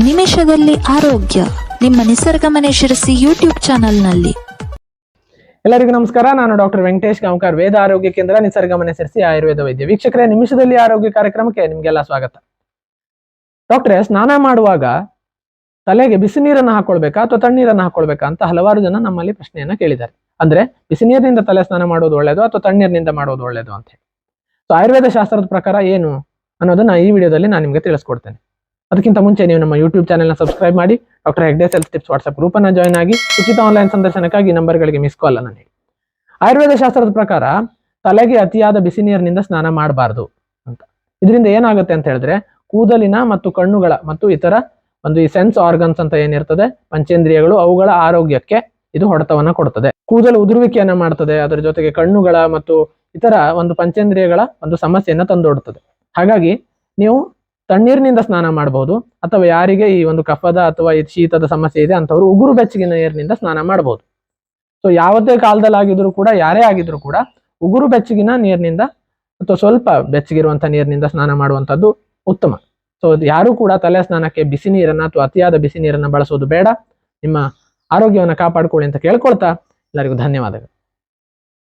ನಿಮಿಷದಲ್ಲಿ ಆರೋಗ್ಯ ನಿಮ್ಮ ನಿಸರ್ಗ ಮನೆ ಶಿರಸಿ ಯೂಟ್ಯೂಬ್ ಚಾನೆಲ್ನಲ್ಲಿ. ಎಲ್ಲರಿಗೂ ನಮಸ್ಕಾರ. ನಾನು ಡಾಕ್ಟರ್ ವೆಂಕಟೇಶ್ ಗಾಂವ್ಕರ್, ವೇದ ಆರೋಗ್ಯ ಕೇಂದ್ರ, ನಿಸರ್ಗ ಮನೆ ಶಿರಸಿ ಆಯುರ್ವೇದ ವೈದ್ಯ. ವೀಕ್ಷಕರೇ, ನಿಮಿಷದಲ್ಲಿ ಆರೋಗ್ಯ ಕಾರ್ಯಕ್ರಮಕ್ಕೆ ನಿಮ್ಗೆಲ್ಲ ಸ್ವಾಗತ. ಡಾಕ್ಟ್ರೆ, ಸ್ನಾನ ಮಾಡುವಾಗ ತಲೆಗೆ ಬಿಸಿ ನೀರನ್ನು ಹಾಕೊಳ್ಬೇಕಾ ಅಥವಾ ತಣ್ಣೀರನ್ನು ಹಾಕೊಳ್ಬೇಕಾ ಅಂತ ಹಲವಾರು ಜನ ನಮ್ಮಲ್ಲಿ ಪ್ರಶ್ನೆಯನ್ನ ಕೇಳಿದ್ದಾರೆ. ಅಂದ್ರೆ ಬಿಸಿ ನೀರಿನಿಂದ ತಲೆ ಸ್ನಾನ ಮಾಡೋದು ಒಳ್ಳೇದು ಅಥವಾ ತಣ್ಣೀರಿನಿಂದ ಮಾಡೋದು ಒಳ್ಳೇದು ಅಂತ ಹೇಳಿ. ಸೊ ಆಯುರ್ವೇದ ಶಾಸ್ತ್ರದ ಪ್ರಕಾರ ಏನು ಅನ್ನೋದನ್ನ ಈ ವಿಡಿಯೋದಲ್ಲಿ ನಾನು ನಿಮ್ಗೆ ತಿಳಿಸ್ಕೊಡ್ತೇನೆ. ಅದಕ್ಕಿಂತ ಮುಂಚೆ ನೀವು ನಮ್ಮ ಯೂಟ್ಯೂಬ್ ಚಾನೆಲ್ನ ಸಬ್ಸ್ಕ್ರೈಬ್ ಮಾಡಿ, doctor Hegde's health tips WhatsApp ಗ್ರೂಪನ್ನು ಜಾಯ್ನ್ ಆಗಿ, ಉಚಿತ ಆನ್ಲೈನ್ ಸಂದರ್ಶನಕ್ಕಾಗಿ ನಂಬರ್ಗಳಿಗೆ ಮಿಸ್ ಕಾಲ್ ಅನ್ನು ನೀಡಿ. ಆಯುರ್ವೇದ ಶಾಸ್ತ್ರದ ಪ್ರಕಾರ ತಲೆಗೆ ಅತಿಯಾದ ಬಿಸಿ ನೀರಿನಿಂದ ಸ್ನಾನ ಮಾಡಬಾರ್ದು ಅಂತ. ಇದರಿಂದ ಏನಾಗುತ್ತೆ ಅಂತ ಹೇಳಿದ್ರೆ, ಕೂದಲಿನ ಮತ್ತು ಕಣ್ಣುಗಳ ಮತ್ತು ಇತರ ಈ ಸೆನ್ಸ್ ಆರ್ಗನ್ಸ್ ಅಂತ ಏನಿರ್ತದೆ, ಪಂಚೇಂದ್ರಿಯಗಳು, ಅವುಗಳ ಆರೋಗ್ಯಕ್ಕೆ ಇದು ಹೊಡೆತವನ್ನ ಕೊಡುತ್ತದೆ. ಕೂದಲು ಉದುರುವಿಕೆಯನ್ನ ಮಾಡ್ತದೆ, ಅದರ ಜೊತೆಗೆ ಕಣ್ಣುಗಳ ಮತ್ತು ಇತರ ಪಂಚೇಂದ್ರಿಯಗಳ ಸಮಸ್ಯೆಯನ್ನ ತಂದೊಡ್ತದೆ. ಹಾಗಾಗಿ ನೀವು ತಣ್ಣೀರಿನಿಂದ ಸ್ನಾನ ಮಾಡಬಹುದು, ಅಥವಾ ಯಾರಿಗೆ ಈ ಕಫದ ಅಥವಾ ಈ ಶೀತದ ಸಮಸ್ಯೆ ಇದೆ ಅಂತವರು ಉಗುರು ಬೆಚ್ಚಗಿನ ನೀರಿನಿಂದ ಸ್ನಾನ ಮಾಡಬಹುದು. ಸೊ ಯಾವುದೇ ಕಾಲದಲ್ಲಿ ಆಗಿದ್ರು ಕೂಡ, ಯಾರೇ ಆಗಿದ್ರು ಕೂಡ ಉಗುರು ಬೆಚ್ಚಗಿನ ನೀರಿನಿಂದ ಅಥವಾ ಸ್ವಲ್ಪ ಬೆಚ್ಚಗಿರುವಂತಹ ನೀರಿನಿಂದ ಸ್ನಾನ ಮಾಡುವಂತದ್ದು ಉತ್ತಮ. ಸೊ ಯಾರು ಕೂಡ ತಲೆ ಸ್ನಾನಕ್ಕೆ ಬಿಸಿ ನೀರನ್ನ ಅಥವಾ ಅತಿಯಾದ ಬಿಸಿ ನೀರನ್ನ ಬಳಸೋದು ಬೇಡ. ನಿಮ್ಮ ಆರೋಗ್ಯವನ್ನು ಕಾಪಾಡಿಕೊಳ್ಳಿ ಅಂತ ಕೇಳ್ಕೊಳ್ತಾ ಎಲ್ಲರಿಗೂ ಧನ್ಯವಾದಗಳು.